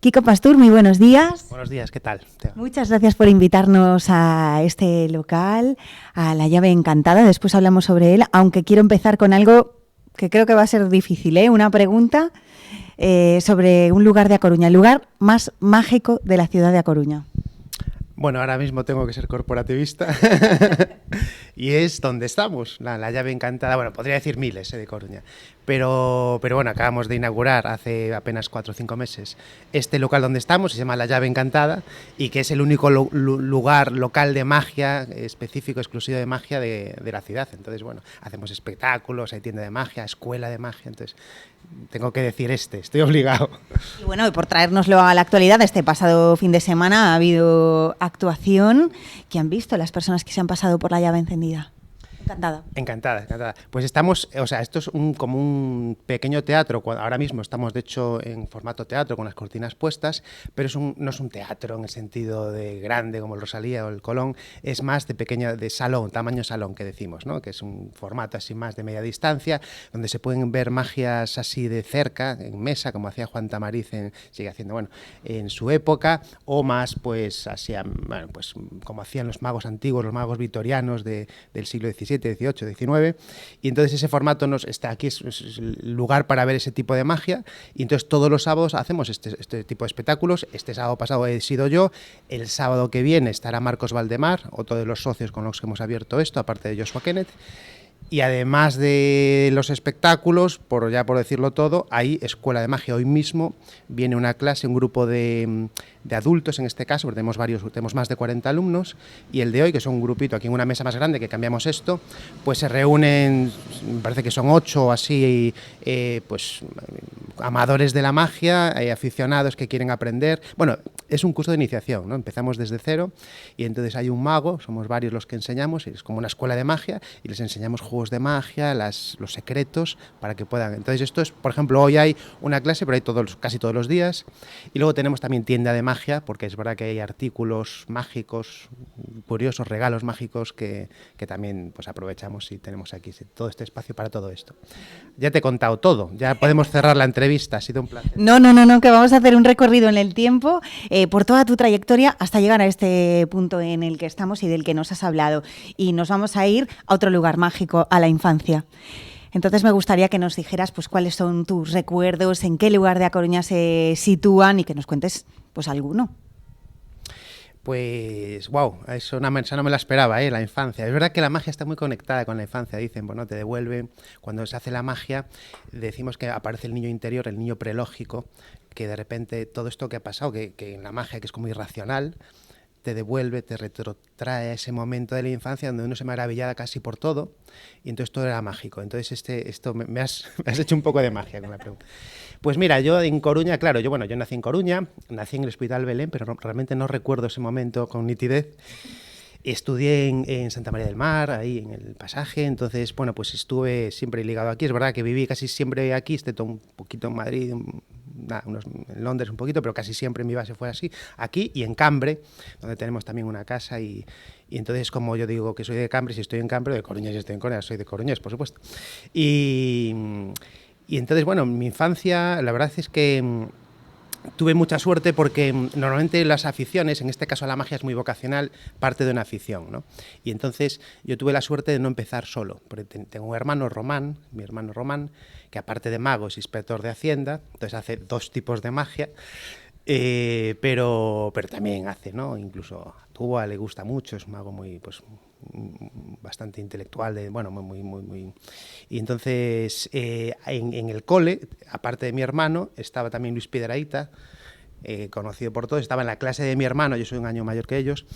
Kiko Pastur, muy buenos días. Buenos días, ¿qué tal? Muchas gracias por invitarnos a este local, a La Llave Encantada. Después hablamos sobre él, aunque quiero empezar con algo que creo que va a ser difícil, ¿eh? Una pregunta sobre un lugar de A Coruña, el lugar más mágico de la ciudad de A Coruña. Bueno, ahora mismo tengo que ser corporativista y es donde estamos, la Llave Encantada. Bueno, podría decir miles de Coruña, pero bueno, acabamos de inaugurar hace apenas 4 o 5 meses este local donde estamos, se llama La Llave Encantada y que es el único lugar local de magia, específico, exclusivo de magia de la ciudad. Entonces, bueno, hacemos espectáculos, hay tienda de magia, escuela de magia, entonces tengo que decir estoy obligado. Y bueno, y por traérnoslo a la actualidad, este pasado fin de semana ha habido actuación. ¿Qué han visto las personas que se han pasado por La Llave Encendida? Encantada. Encantada. Pues estamos, o sea, esto es como un pequeño teatro. Ahora mismo estamos, de hecho, en formato teatro con las cortinas puestas, pero no es un teatro en el sentido de grande como el Rosalía o el Colón, es más de pequeño, de salón, tamaño salón que decimos, ¿no? Que es un formato así más de media distancia, donde se pueden ver magias así de cerca, en mesa, como hacía Juan Tamariz, sigue haciendo, bueno, en su época, o más, pues, así, bueno, pues como hacían los magos antiguos, los magos victorianos del siglo XVII, 18, 19, y entonces ese formato está aquí, es el lugar para ver ese tipo de magia, y entonces todos los sábados hacemos este tipo de espectáculos. Este sábado pasado he sido yo, el sábado que viene estará Marcos Valdemar, otro de los socios con los que hemos abierto esto, aparte de Joshua Kenneth. Y además de los espectáculos, por decirlo todo, hay escuela de magia. Hoy mismo viene una clase, un grupo de adultos en este caso, porque tenemos más de 40 alumnos, y el de hoy, que son un grupito aquí en una mesa más grande, que cambiamos esto, pues se reúnen, me parece que son 8 o así, pues amadores de la magia, aficionados que quieren aprender. Bueno, es un curso de iniciación, ¿no? Empezamos desde cero y entonces hay un mago, somos varios los que enseñamos, es como una escuela de magia y les enseñamos juegos de magia, los secretos para que puedan. Entonces esto es, por ejemplo, hoy hay una clase, pero hay casi todos los días, y luego tenemos también tienda de magia, porque es verdad que hay artículos mágicos, curiosos, regalos mágicos que también pues aprovechamos y tenemos aquí todo este espacio para todo esto. Ya te he contado todo, ya podemos cerrar la entrevista, ha sido un placer. No, que vamos a hacer un recorrido en el tiempo por toda tu trayectoria hasta llegar a este punto en el que estamos y del que nos has hablado. Y nos vamos a ir a otro lugar mágico, a la infancia. Entonces me gustaría que nos dijeras pues cuáles son tus recuerdos, en qué lugar de A Coruña se sitúan y que nos cuentes pues alguno. Pues, wow, esa no me la esperaba, la infancia. Es verdad que la magia está muy conectada con la infancia, dicen, bueno, te devuelve, cuando se hace la magia, decimos que aparece el niño interior, el niño prelógico, que de repente todo esto que ha pasado, que en la magia, que es como irracional, te devuelve, te retrotrae a ese momento de la infancia donde uno se maravillaba casi por todo y entonces todo era mágico. Entonces esto me has hecho un poco de magia con la pregunta. Pues mira, yo en Coruña, claro, yo nací en Coruña, nací en el Hospital Belén, pero realmente no recuerdo ese momento con nitidez. Estudié en Santa María del Mar, ahí en el Pasaje, entonces, bueno, pues estuve siempre ligado aquí. Es verdad que viví casi siempre aquí, excepto un poquito en Madrid, en Londres un poquito, pero casi siempre mi base fue así, aquí y en Cambre, donde tenemos también una casa y entonces, como yo digo que soy de Cambre, si estoy en Cambre, de Coruña si estoy en Coruña, soy de Coruñés, por supuesto. Y entonces, bueno, mi infancia, la verdad es que tuve mucha suerte porque normalmente las aficiones, en este caso la magia es muy vocacional, parte de una afición, ¿no? Y entonces yo tuve la suerte de no empezar solo, porque tengo un hermano, Román, mi hermano Román, que aparte de mago es inspector de Hacienda, entonces hace 2 tipos de magia, pero también hace, ¿no? Incluso actúa, le gusta mucho, es un mago muy, pues, bastante intelectual, muy. Y entonces en el cole, aparte de mi hermano, estaba también Luis Piedrahita, conocido por todos, estaba en la clase de mi hermano, yo soy un año mayor que ellos,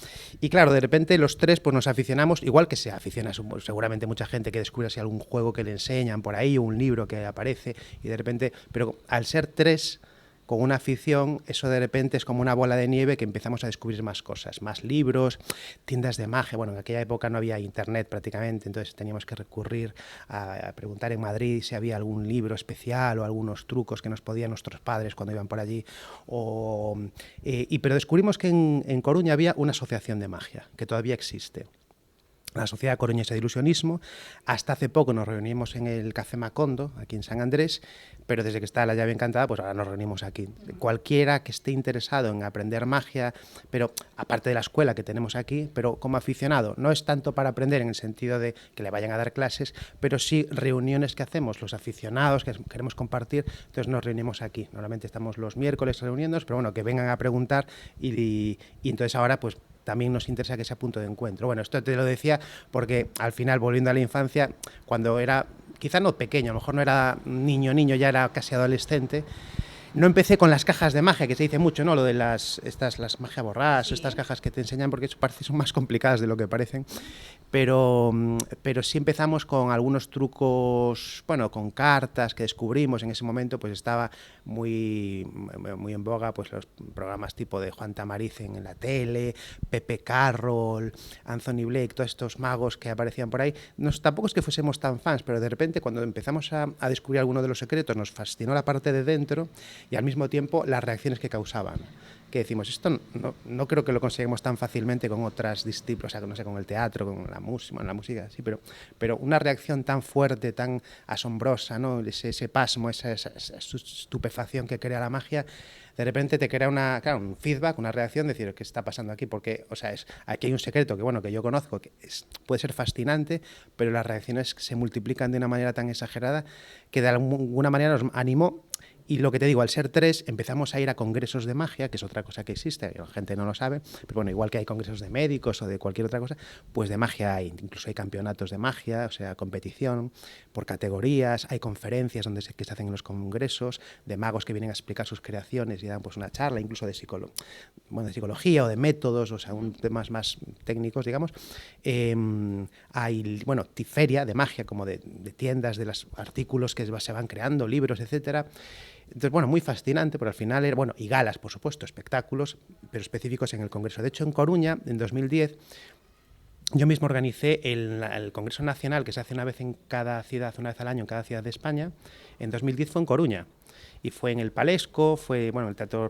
y claro, de repente los 3 pues nos aficionamos, igual que se aficiona seguramente mucha gente que descubre así algún juego que le enseñan por ahí, o un libro que aparece, y de repente, pero al ser 3 con una afición, eso de repente es como una bola de nieve que empezamos a descubrir más cosas, más libros, tiendas de magia. Bueno, en aquella época no había internet prácticamente, entonces teníamos que recurrir a preguntar en Madrid si había algún libro especial o algunos trucos que nos podían nuestros padres cuando iban por allí. Pero descubrimos que en Coruña había una asociación de magia, que todavía existe. la Sociedad Coruñesa de Ilusionismo. Hasta hace poco nos reunimos en el Café Macondo, aquí en San Andrés, pero desde que está la llave encantada, pues ahora nos reunimos aquí. Cualquiera que esté interesado en aprender magia, pero aparte de la escuela que tenemos aquí, pero como aficionado, no es tanto para aprender en el sentido de que le vayan a dar clases, pero sí reuniones que hacemos los aficionados, que queremos compartir, entonces nos reunimos aquí. Normalmente estamos los miércoles reuniéndonos, pero bueno, que vengan a preguntar y entonces ahora pues también nos interesa que sea punto de encuentro. Bueno, esto te lo decía porque al final, volviendo a la infancia, cuando era, quizá no pequeño, a lo mejor no era niño, ya era casi adolescente, no empecé con las cajas de magia, que se dice mucho, ¿no? Lo de las magia borrás, sí, estas cajas que te enseñan, porque eso parece son más complicadas de lo que parecen. Pero sí empezamos con algunos trucos, bueno, con cartas que descubrimos en ese momento, pues estaba muy en boga pues los programas tipo de Juan Tamariz en la tele, Pepe Carroll, Anthony Blake, todos estos magos que aparecían por ahí. Tampoco es que fuésemos tan fans, pero de repente cuando empezamos a descubrir alguno de los secretos nos fascinó la parte de dentro y al mismo tiempo las reacciones que causaban. Que decimos, esto no creo que lo conseguimos tan fácilmente con otras disciplinas, o sea, no sé, con el teatro, con la música, sí, pero una reacción tan fuerte, tan asombrosa, ¿no? Ese pasmo, esa estupefacción que crea la magia, de repente te crea un feedback, una reacción, decir, ¿qué está pasando aquí? Porque, o sea, aquí hay un secreto que yo conozco, que puede ser fascinante, pero las reacciones se multiplican de una manera tan exagerada que de alguna manera nos animó. Y lo que te digo, al ser 3, empezamos a ir a congresos de magia, que es otra cosa que existe, la gente no lo sabe, pero bueno, igual que hay congresos de médicos o de cualquier otra cosa, pues de magia hay, incluso hay campeonatos de magia, o sea, competición por categorías, hay conferencias que se hacen en los congresos, de magos que vienen a explicar sus creaciones y dan pues una charla, incluso de psicología o de métodos, o sea, temas más técnicos, digamos. Hay, bueno, feria de magia, como de tiendas de los artículos que se van creando, libros, etcétera. Entonces, bueno, muy fascinante, pero al final era, bueno, y galas, por supuesto, espectáculos, pero específicos en el Congreso. De hecho, en Coruña, en 2010, yo mismo organicé el Congreso Nacional, que se hace una vez en cada ciudad, una vez al año en cada ciudad de España. En 2010 fue en Coruña. Y fue en el Palesco, fue bueno, en el Teatro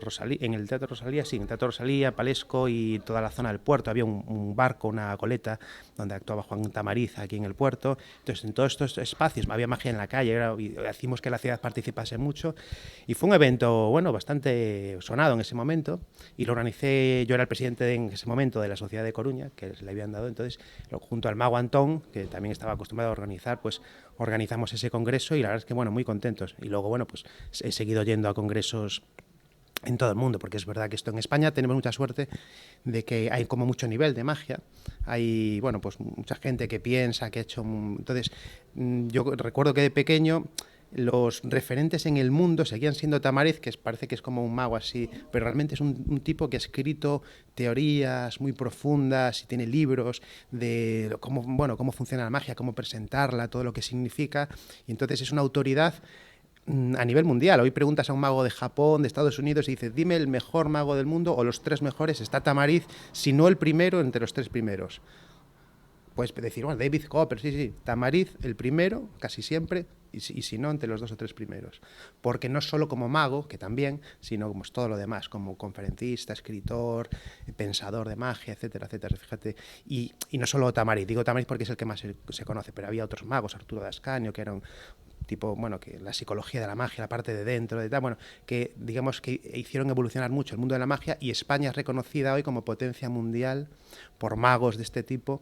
Rosalía, Palesco y toda la zona del puerto. Había un barco, una goleta, donde actuaba Juan Tamariz aquí en el puerto. Entonces, en todos estos espacios había magia en la calle, hicimos que la ciudad participase mucho. Y fue un evento, bueno, bastante sonado en ese momento. Y lo organicé, yo era el presidente en ese momento de la Sociedad de Coruña, que le habían dado. Entonces, junto al mago Antón, que también estaba acostumbrado a organizar, pues organizamos ese congreso y la verdad es que, bueno, muy contentos. Y luego, bueno, pues he seguido yendo a congresos en todo el mundo, porque es verdad que esto en España tenemos mucha suerte de que hay como mucho nivel de magia. Hay, bueno, pues mucha gente que piensa, que ha hecho... Entonces, yo recuerdo que de pequeño los referentes en el mundo seguían siendo Tamariz, que parece que es como un mago así, pero realmente es un tipo que ha escrito teorías muy profundas y tiene libros de cómo funciona la magia, cómo presentarla, todo lo que significa, y entonces es una autoridad a nivel mundial. Hoy preguntas a un mago de Japón, de Estados Unidos, y dices, dime el mejor mago del mundo o los 3 mejores, está Tamariz, si no el primero, entre los 3 primeros. Puedes decir, bueno, David Copper, sí, Tamariz el primero, casi siempre, y si no, entre los 2 o 3 primeros. Porque no solo como mago, que también, sino como todo lo demás, como conferencista, escritor, pensador de magia, etcétera, etcétera. Fíjate, y no solo Tamariz, digo Tamariz porque es el que más se conoce, pero había otros magos, Arturo de Ascanio, que eran tipo, bueno, que la psicología de la magia, la parte de dentro, de tal, bueno, que digamos que hicieron evolucionar mucho el mundo de la magia, y España es reconocida hoy como potencia mundial por magos de este tipo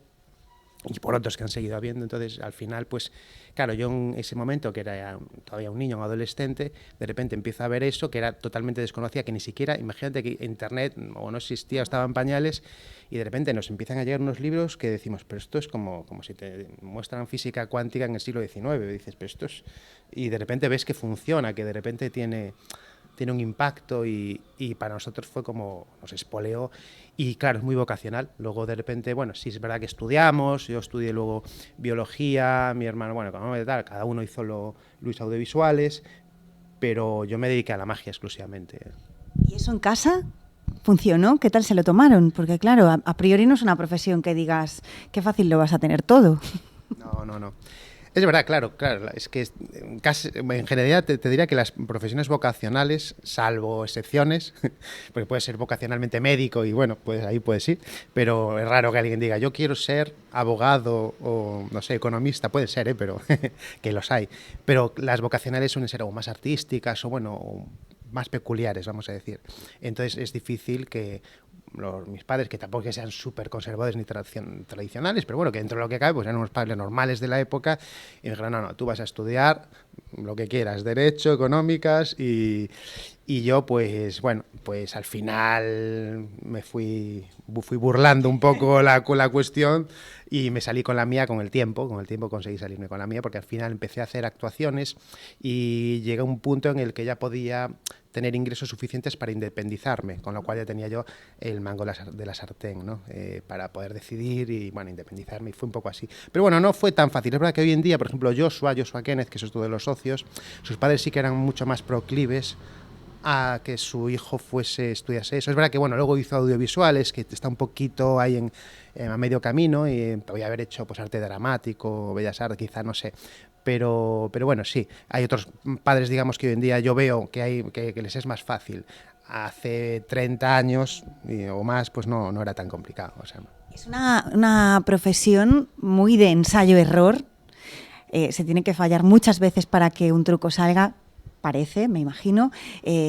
y por otros que han seguido habiendo. Entonces, al final, pues, claro, yo en ese momento, que era todavía un niño, un adolescente, de repente empiezo a ver eso, que era totalmente desconocida, que ni siquiera, imagínate que Internet o no existía o estaba en pañales, y de repente nos empiezan a llegar unos libros que decimos, pero esto es como si te muestran física cuántica en el siglo XIX, dices, pero esto es... Y de repente ves que funciona, que de repente tiene un impacto, y para nosotros fue como, nos espoleó, y claro, es muy vocacional. Luego de repente, bueno, sí es verdad que estudiamos, yo estudié luego biología, mi hermano, bueno, tal, cada uno hizo lo hizo audiovisuales, pero yo me dediqué a la magia exclusivamente. ¿Y eso en casa funcionó? ¿Qué tal se lo tomaron? Porque claro, a priori no es una profesión que digas qué fácil lo vas a tener todo. No. Es verdad, claro, claro. Es que casi, en general te diría que las profesiones vocacionales, salvo excepciones, porque puedes ser vocacionalmente médico y bueno, pues ahí puedes ir, pero es raro que alguien diga, yo quiero ser abogado o, no sé, economista, puede ser, pero que los hay. Pero las vocacionales suelen ser algo más artísticas o bueno, o más peculiares, vamos a decir. Entonces es difícil que mis padres, que tampoco que sean súper conservadores ni tradicionales, pero bueno, que dentro de lo que cabe, pues eran unos padres normales de la época, y me dijeron, no, tú vas a estudiar lo que quieras, derecho, económicas, y yo, pues, bueno, pues al final me fui burlando un poco la cuestión y me salí con la mía con el tiempo conseguí salirme con la mía, porque al final empecé a hacer actuaciones y llegué a un punto en el que ya podía tener ingresos suficientes para independizarme, con lo cual ya tenía yo el mango de la sartén, ¿no? Para poder decidir y, bueno, independizarme, y fue un poco así. Pero bueno, no fue tan fácil. Es verdad que hoy en día, por ejemplo, Joshua Kenneth, que es esto de los socios, sus padres sí que eran mucho más proclives a que su hijo estudiase eso. Es verdad que, bueno, luego hizo audiovisuales, que está un poquito ahí a medio camino, y podía haber hecho pues arte dramático, bellas artes, quizá, no sé. Pero bueno, sí, hay otros padres, digamos, que hoy en día yo veo que les es más fácil. Hace 30 años o más, pues no era tan complicado. O sea, no. Es una profesión muy de ensayo-error. Se tiene que fallar muchas veces para que un truco salga, parece, me imagino,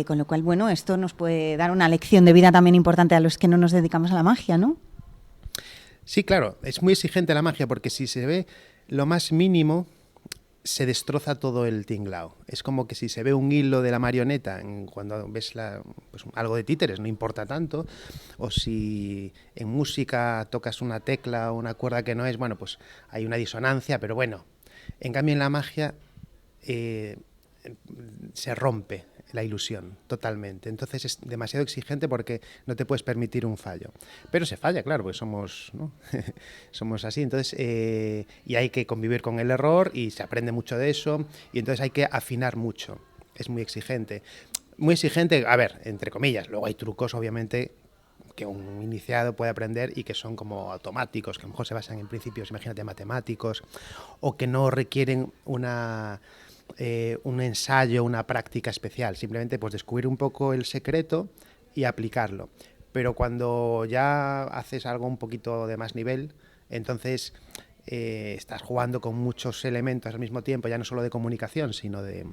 con lo cual, bueno, esto nos puede dar una lección de vida también importante a los que no nos dedicamos a la magia, ¿no? Sí, claro, es muy exigente la magia, porque si se ve lo más mínimo, se destroza todo el tinglao. Es como que si se ve un hilo de la marioneta cuando ves pues algo de títeres, no importa tanto, o si en música tocas una tecla o una cuerda que no es, bueno, pues hay una disonancia, pero bueno, en cambio en la magia se rompe la ilusión totalmente. Entonces es demasiado exigente porque no te puedes permitir un fallo. Pero se falla, claro, porque somos, ¿no? Somos así. Entonces, y hay que convivir con el error y se aprende mucho de eso. Y entonces hay que afinar mucho. Es muy exigente. Muy exigente, a ver, entre comillas. Luego hay trucos, obviamente, que un iniciado puede aprender y que son como automáticos, que a lo mejor se basan en principios, imagínate, matemáticos, o que no requieren un ensayo, una práctica especial, simplemente pues descubrir un poco el secreto y aplicarlo. Pero cuando ya haces algo un poquito de más nivel, entonces estás jugando con muchos elementos al mismo tiempo, ya no solo de comunicación, sino de,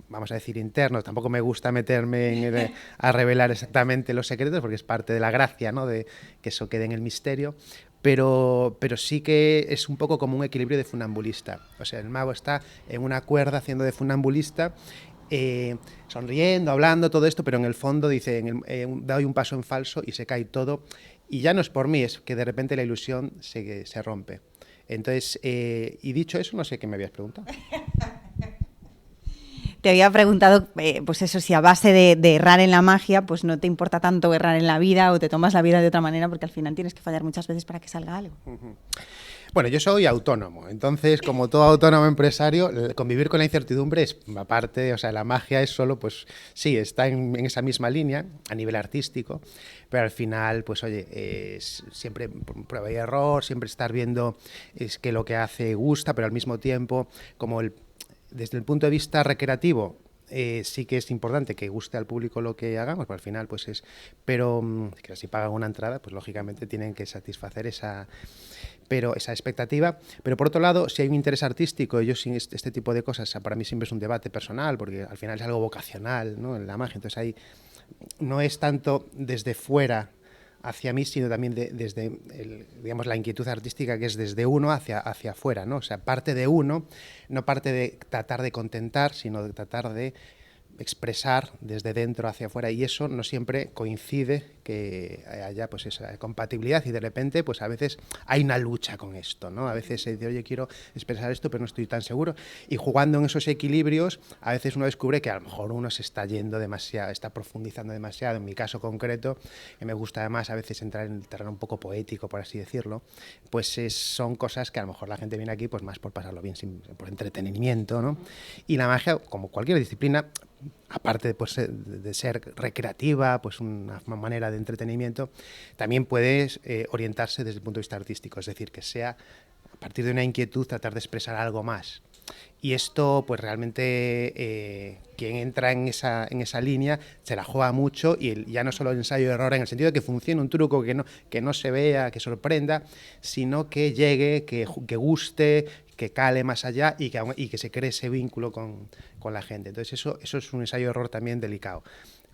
vamos a decir, internos. Tampoco me gusta meterme a revelar exactamente los secretos, porque es parte de la gracia, ¿no? De que eso quede en el misterio. Pero sí que es un poco como un equilibrio de funambulista. O sea, el mago está en una cuerda haciendo de funambulista, sonriendo, hablando, todo esto, pero en el fondo dice, doy un paso en falso y se cae todo. Y ya no es por mí, es que de repente la ilusión se rompe. Entonces, y dicho eso, no sé qué me habías preguntado. Te había preguntado, pues eso, si a base de errar en la magia, pues no te importa tanto errar en la vida o te tomas la vida de otra manera, porque al final tienes que fallar muchas veces para que salga algo. Bueno, yo soy autónomo, entonces, como todo autónomo empresario, convivir con la incertidumbre es aparte, o sea, la magia es solo, pues sí, está en esa misma línea a nivel artístico, pero al final, pues oye, es siempre prueba y error, siempre estar viendo es que lo que hace gusta, pero al mismo tiempo, como desde el punto de vista recreativo, sí que es importante que guste al público lo que hagamos, pues al final pues es, pero que si pagan una entrada, pues lógicamente tienen que satisfacer esa expectativa. Pero por otro lado, si hay un interés artístico, yo sin este tipo de cosas, para mí siempre es un debate personal, porque al final es algo vocacional, ¿no? En la magia, entonces ahí no es tanto desde fuera hacia mí, sino también desde digamos, la inquietud artística, que es desde uno hacia afuera, ¿no? O sea, parte de uno, no parte de tratar de contentar, sino de tratar de expresar desde dentro hacia afuera, y eso no siempre coincide que haya pues esa compatibilidad, y de repente pues a veces hay una lucha con esto, ¿no? A veces se dice, oye, quiero expresar esto pero no estoy tan seguro, y jugando en esos equilibrios a veces uno descubre que a lo mejor uno se está yendo demasiado, está profundizando demasiado. En mi caso concreto, que me gusta además a veces entrar en el terreno un poco poético, por así decirlo, pues son cosas que a lo mejor la gente viene aquí pues más por pasarlo bien, por entretenimiento, ¿no? Y la magia, como cualquier disciplina, aparte pues, de ser recreativa, pues una manera de entretenimiento, también puede orientarse desde el punto de vista artístico, es decir, que sea a partir de una inquietud, tratar de expresar algo más. Y esto, pues realmente, quien entra en esa línea se la juega mucho, y ya no solo el ensayo-error en el sentido de que funcione un truco, que no se vea, que sorprenda, sino que llegue, que guste, que cale más allá y que se cree ese vínculo con la gente. Entonces eso es un ensayo-error también delicado,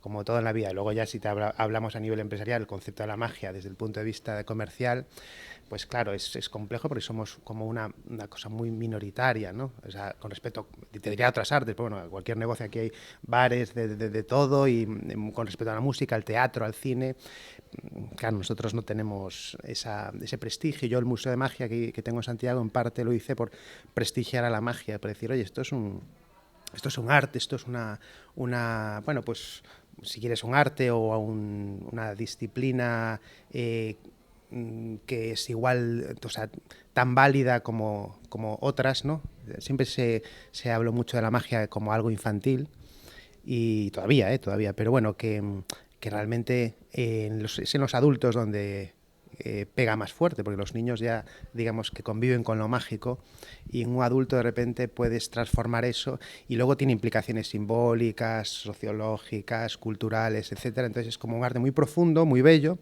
como todo en la vida. Luego ya si hablamos a nivel empresarial, el concepto de la magia desde el punto de vista comercial, pues claro, es complejo porque somos como una cosa muy minoritaria, ¿no? O sea, con respecto, te diría a otras artes, pero bueno, cualquier negocio, aquí hay bares de todo, y con respecto a la música, al teatro, al cine, claro, nosotros no tenemos ese prestigio. Yo el Museo de Magia que tengo en Santiago, en parte lo hice por prestigiar a la magia, por decir, oye, esto es un arte, esto es una bueno, pues si quieres un arte o una disciplina que es igual, o sea, tan válida como otras, ¿no? Siempre se habló mucho de la magia como algo infantil, y todavía, pero bueno, que realmente es en los adultos donde pega más fuerte, porque los niños ya, digamos, que conviven con lo mágico, y en un adulto de repente puedes transformar eso, y luego tiene implicaciones simbólicas, sociológicas, culturales, etcétera. Entonces es como un arte muy profundo, muy bello,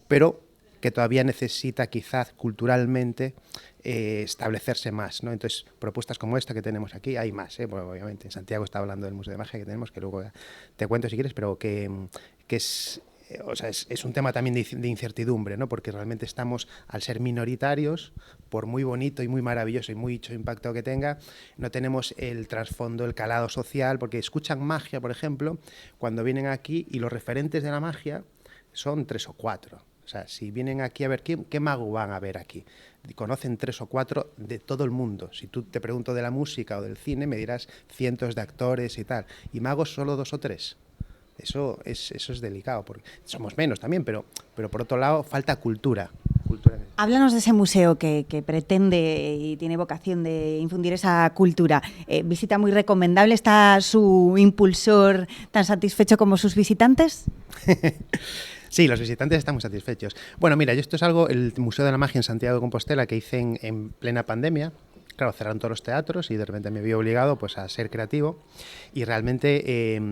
pero que todavía necesita quizás culturalmente establecerse más, ¿no? Entonces, propuestas como esta que tenemos aquí, hay más, bueno, obviamente, Santiago está hablando del Museo de Magia que tenemos, que luego te cuento si quieres, pero que es, o sea, es un tema también de incertidumbre, ¿no? Porque realmente estamos, al ser minoritarios, por muy bonito y muy maravilloso y mucho impacto que tenga, no tenemos el trasfondo, el calado social, porque escuchan magia, por ejemplo, cuando vienen aquí, y los referentes de la magia son 3 o 4. O sea, si vienen aquí a ver, ¿qué mago van a ver aquí? Conocen 3 o 4 de todo el mundo. Si tú te pregunto de la música o del cine, me dirás cientos de actores y tal. Y magos solo 2 o 3. Eso es delicado, porque somos menos también, pero por otro lado falta cultura. Háblanos de ese museo que pretende y tiene vocación de infundir esa cultura. ¿Visita muy recomendable? ¿Está su impulsor tan satisfecho como sus visitantes? Sí, los visitantes están muy satisfechos. Bueno, mira, esto es algo, el Museo de la Magia en Santiago de Compostela, que hice en plena pandemia. Claro, cerraron todos los teatros y de repente me vi obligado, pues, a ser creativo, y realmente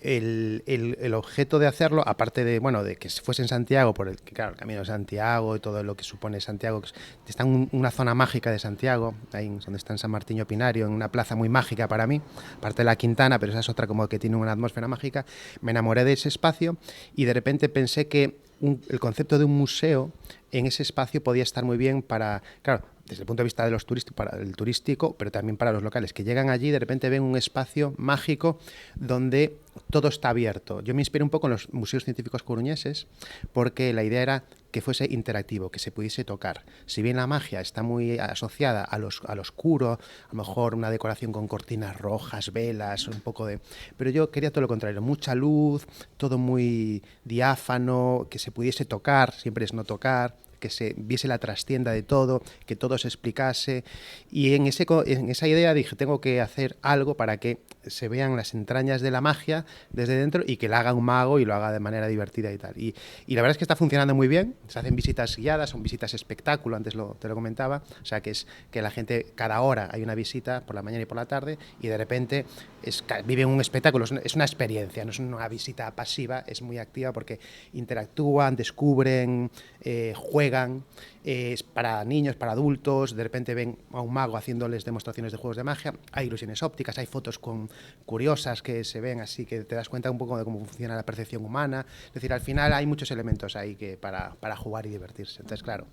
el objeto de hacerlo, aparte de, bueno, de que fuese en Santiago, por claro, el Camino de Santiago y todo lo que supone Santiago, que está en una zona mágica de Santiago, ahí donde está en San Martín Pinario, en una plaza muy mágica para mí, aparte de la Quintana, pero esa es otra como que tiene una atmósfera mágica. Me enamoré de ese espacio y de repente pensé que el concepto de un museo en ese espacio podía estar muy bien para, claro, desde el punto de vista de los para el turístico, pero también para los locales, que llegan allí y de repente ven un espacio mágico donde todo está abierto. Yo me inspiré un poco en los museos científicos coruñeses, porque la idea era que fuese interactivo, que se pudiese tocar. Si bien la magia está muy asociada a lo oscuro, a lo mejor una decoración con cortinas rojas, velas, un poco de... Pero yo quería todo lo contrario, mucha luz, todo muy diáfano, que se pudiese tocar, siempre es no tocar, que se viese la trastienda de todo, que todo se explicase, y en esa idea dije, tengo que hacer algo para que se vean las entrañas de la magia desde dentro y que la haga un mago y lo haga de manera divertida y tal. Y la verdad es que está funcionando muy bien, se hacen visitas guiadas, son visitas espectáculo, antes te lo comentaba, o sea que es que la gente cada hora hay una visita por la mañana y por la tarde, y de repente viven un espectáculo, es una experiencia, no es una visita pasiva, es muy activa porque interactúan, descubren, juegan, es para niños, para adultos, de repente ven a un mago haciéndoles demostraciones de juegos de magia, hay ilusiones ópticas, hay fotos curiosas que se ven así, que te das cuenta un poco de cómo funciona la percepción humana, es decir, al final hay muchos elementos ahí para jugar y divertirse, entonces claro.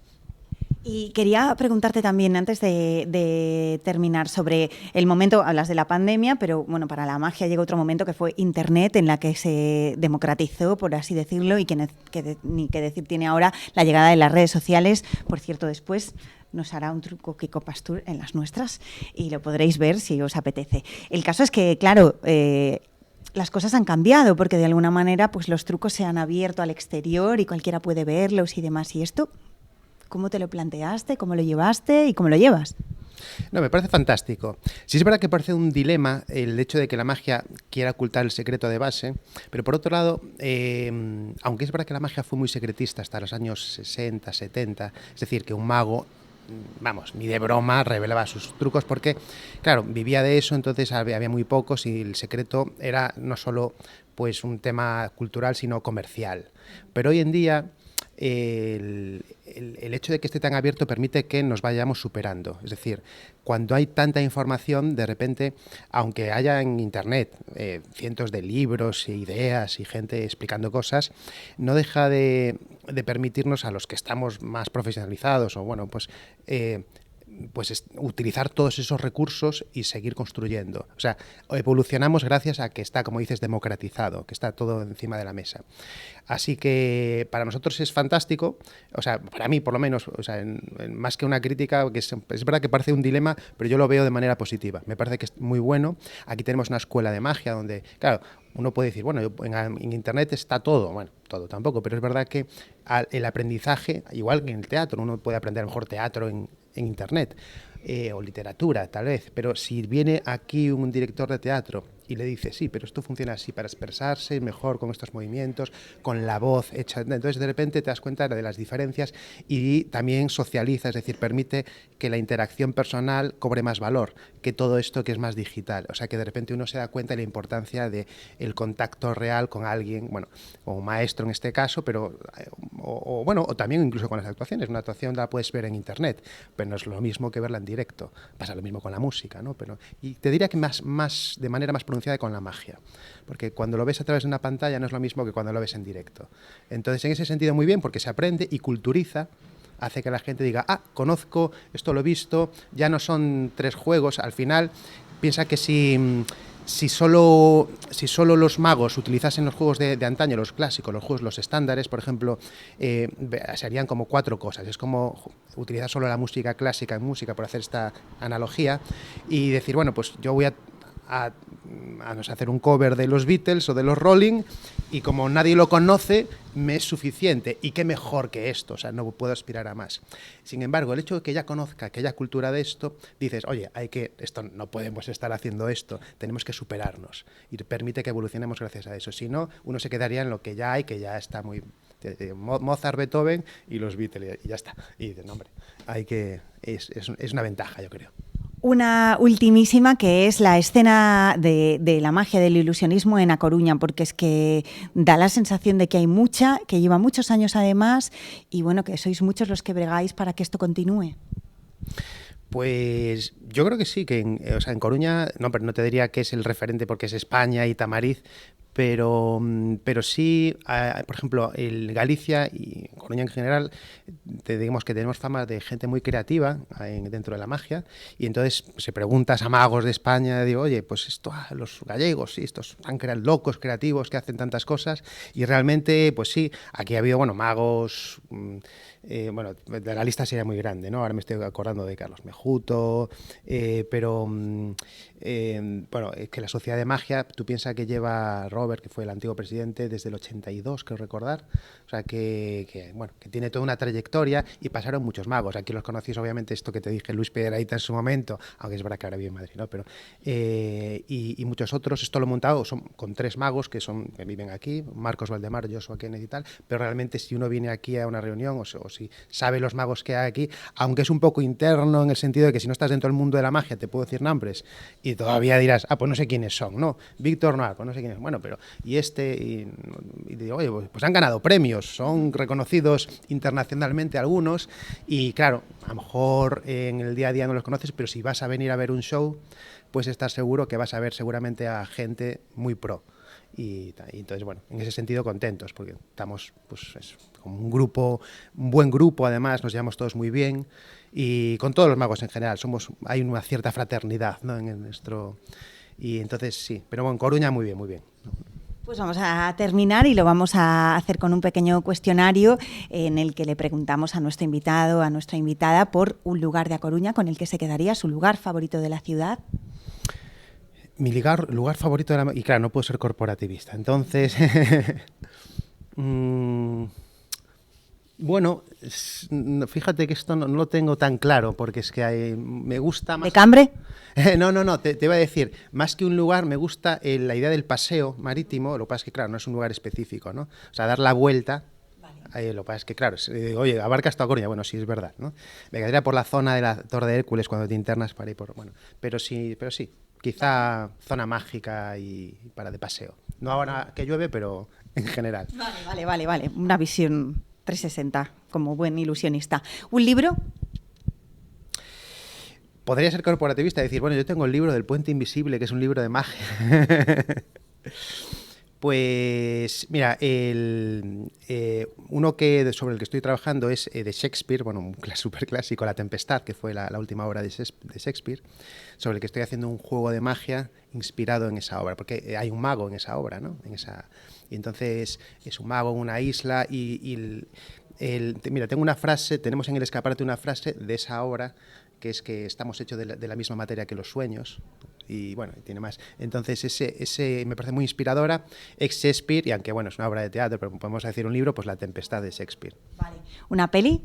Y quería preguntarte también, antes de terminar, sobre el momento, hablas de la pandemia, pero bueno, para la magia llegó otro momento que fue Internet, en la que se democratizó, por así decirlo, y ni que decir tiene ahora la llegada de las redes sociales. Por cierto, después nos hará un truco Kiko Pastur en las nuestras y lo podréis ver si os apetece. El caso es que, claro, las cosas han cambiado, porque de alguna manera pues los trucos se han abierto al exterior y cualquiera puede verlos y demás. ¿Y esto cómo te lo planteaste, cómo lo llevaste y cómo lo llevas? No, me parece fantástico. Sí es verdad que parece un dilema el hecho de que la magia quiera ocultar el secreto de base, pero por otro lado, aunque es verdad que la magia fue muy secretista hasta los años 60, 70, es decir, que un mago vamos, ni de broma revelaba sus trucos porque, claro, vivía de eso, entonces había muy pocos y el secreto era no solo pues un tema cultural, sino comercial. Pero hoy en día el hecho de que esté tan abierto permite que nos vayamos superando. Es decir, cuando hay tanta información, de repente, aunque haya en Internet cientos de libros e ideas y gente explicando cosas, no deja de permitirnos a los que estamos más profesionalizados o bueno, pues utilizar todos esos recursos y seguir construyendo. O sea, evolucionamos gracias a que está, como dices, democratizado, que está todo encima de la mesa. Así que para nosotros es fantástico, o sea, para mí por lo menos, o sea, más que una crítica, que es verdad que parece un dilema, pero yo lo veo de manera positiva. Me parece que es muy bueno. Aquí tenemos una escuela de magia donde, claro, uno puede decir, bueno, en Internet está todo, bueno, todo tampoco, pero es verdad que el aprendizaje, igual que en el teatro, uno puede aprender mejor teatro en Internet o literatura, tal vez, pero si viene aquí un director de teatro y le dice, sí, pero esto funciona así para expresarse mejor con estos movimientos, con la voz hecha, entonces de repente te das cuenta de las diferencias y también socializa, es decir, permite que la interacción personal cobre más valor que todo esto que es más digital, o sea que de repente uno se da cuenta de la importancia de el contacto real con alguien, bueno, o un maestro en este caso, pero o también incluso con las actuaciones. Una actuación la puedes ver en Internet, pero no es lo mismo que verla en directo. Pasa lo mismo con la música, ¿no? Y te diría que de manera más pronunciada con la magia, porque cuando lo ves a través de una pantalla no es lo mismo que cuando lo ves en directo. Entonces, en ese sentido, muy bien, porque se aprende y culturiza, hace que la gente diga, conozco, esto lo he visto, ya no son 3 juegos, al final piensa que si solo los magos utilizasen los juegos de antaño, los clásicos, los juegos, los estándares, por ejemplo, serían como 4 cosas. Es como utilizar solo la música clásica en música, por hacer esta analogía, y decir, bueno, pues yo voy a hacer un cover de los Beatles o de los Rolling y como nadie lo conoce me es suficiente y qué mejor que esto, o sea, no puedo aspirar a más. Sin embargo, el hecho de que ya conozca, que haya cultura de esto, dices, oye, esto no podemos estar haciendo esto, tenemos que superarnos y permite que evolucionemos gracias a eso, si no, uno se quedaría en lo que ya hay, que ya está muy... Mozart, Beethoven y los Beatles y ya está, y dices, no, hombre, es una ventaja, yo creo. Una ultimísima que es la escena de la magia del ilusionismo en A Coruña, porque es que da la sensación de que hay mucha, que lleva muchos años además, y bueno, que sois muchos los que bregáis para que esto continúe. Pues yo creo que sí, que en Coruña, no, pero no te diría que es el referente porque es España y Tamariz, pero sí, por ejemplo, Galicia y Coruña en general, te digamos que tenemos fama de gente muy creativa dentro de la magia, y entonces se preguntas a magos de España, digo, oye, pues esto, los gallegos, sí, estos tan locos, creativos, que hacen tantas cosas, y realmente, pues sí, aquí ha habido, bueno, magos... bueno, de la lista sería muy grande, ¿no? Ahora me estoy acordando de Carlos Mejuto, pero bueno, es que la Sociedad de Magia, tú piensas que lleva Robert, que fue el antiguo presidente, desde el 82, creo recordar, o sea bueno, que tiene toda una trayectoria y pasaron muchos magos. Aquí los conocéis, obviamente, esto que te dije, Luis Piedrahita en su momento, aunque es verdad que ahora vive en Madrid, ¿no? Pero, y muchos otros, esto lo he montado con 3 magos que viven aquí, Marcos Valdemar, Joshua Kenneth y tal, pero realmente si uno viene aquí a una reunión o si sabe los magos que hay aquí, aunque es un poco interno en el sentido de que si no estás dentro del mundo de la magia te puedo decir nombres y todavía dirás, pues no sé quiénes son, ¿no? Víctor Noir, pues no sé quién es, bueno, pero y digo, oye, pues han ganado premios, son reconocidos internacionalmente algunos y claro, a lo mejor en el día a día no los conoces, pero si vas a venir a ver un show, pues estás seguro que vas a ver seguramente a gente muy pro. Y entonces, bueno, en ese sentido contentos, porque estamos pues como un buen grupo, además, nos llevamos todos muy bien, y con todos los magos en general, hay una cierta fraternidad, ¿no? En nuestro... Y entonces sí, pero bueno, en Coruña muy bien, muy bien. Pues vamos a terminar y lo vamos a hacer con un pequeño cuestionario en el que le preguntamos a nuestro invitado, a nuestra invitada, por un lugar de A Coruña con el que se quedaría, su lugar favorito de la ciudad. Mi lugar favorito de la... Y claro, no puedo ser corporativista. Entonces, bueno, fíjate que esto no lo tengo tan claro, porque es que me gusta más... ¿De Cambre? No, te iba a decir, más que un lugar, me gusta la idea del paseo marítimo, lo que pasa es que, claro, no es un lugar específico, ¿no? O sea, dar la vuelta Ahí lo que pasa es que, claro, oye, abarcas toda Coruña. Bueno, sí, es verdad, ¿no? Me quedaría por la zona de la Torre de Hércules cuando te internas para ir por... Bueno, pero sí, quizá zona mágica y para de paseo. No ahora que llueve, pero en general. Vale. Una visión 360, como buen ilusionista. ¿Un libro? Podría ser corporativista y decir, bueno, yo tengo el libro del Puente Invisible, que es un libro de magia. Pues mira, uno sobre el que estoy trabajando es de Shakespeare, bueno, un súper clásico, La Tempestad, que fue la última obra de Shakespeare, sobre el que estoy haciendo un juego de magia inspirado en esa obra, porque hay un mago en esa obra, ¿no? Y entonces es un mago en una isla mira, tengo una frase, tenemos en el escaparate una frase de esa obra, que es que estamos hechos de la misma materia que los sueños, y bueno, tiene más. Entonces ese me parece muy inspiradora, ex Shakespeare, y aunque bueno, es una obra de teatro, pero podemos decir un libro, pues La Tempestad de Shakespeare. Vale. ¿Una peli?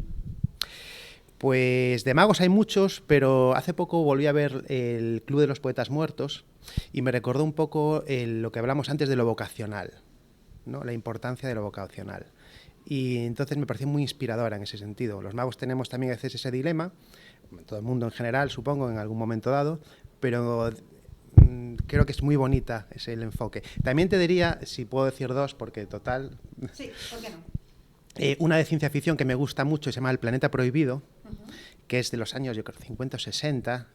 Pues de magos hay muchos, pero hace poco volví a ver el Club de los Poetas Muertos y me recordó un poco lo que hablamos antes de lo vocacional, ¿no? La importancia de lo vocacional. Y entonces me pareció muy inspiradora en ese sentido. Los magos tenemos también a veces ese dilema, todo el mundo en general, supongo, en algún momento dado, pero creo que es muy bonita ese el enfoque. También te diría, si puedo decir dos, porque total... Sí, ¿por qué no? Una de ciencia ficción que me gusta mucho se llama El Planeta Prohibido, que es de los años, yo creo, 50 o 60,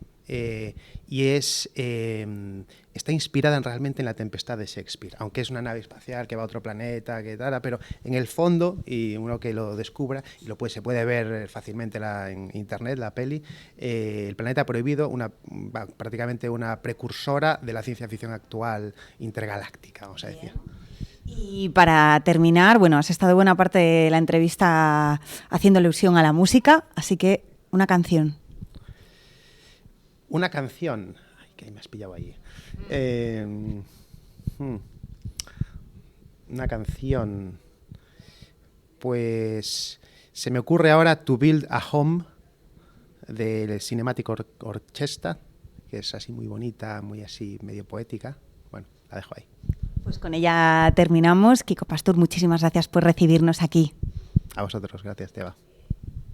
y está inspirada realmente en La Tempestad de Shakespeare, aunque es una nave espacial que va a otro planeta, que tal, pero en el fondo, y uno que lo descubra, y se puede ver fácilmente en internet, la peli, El Planeta Prohibido, prácticamente una precursora de la ciencia ficción actual intergaláctica, vamos a decir. Y para terminar, bueno, has estado buena parte de la entrevista haciendo alusión a la música, así que una canción. Una canción. Ay, que me has pillado ahí. Una canción. Pues se me ocurre ahora To Build a Home del Cinematic Orchestra, que es así muy bonita, muy así medio poética. Bueno, la dejo ahí. Pues con ella terminamos. Kiko Pastor, muchísimas gracias por recibirnos aquí. A vosotros, gracias, Teba.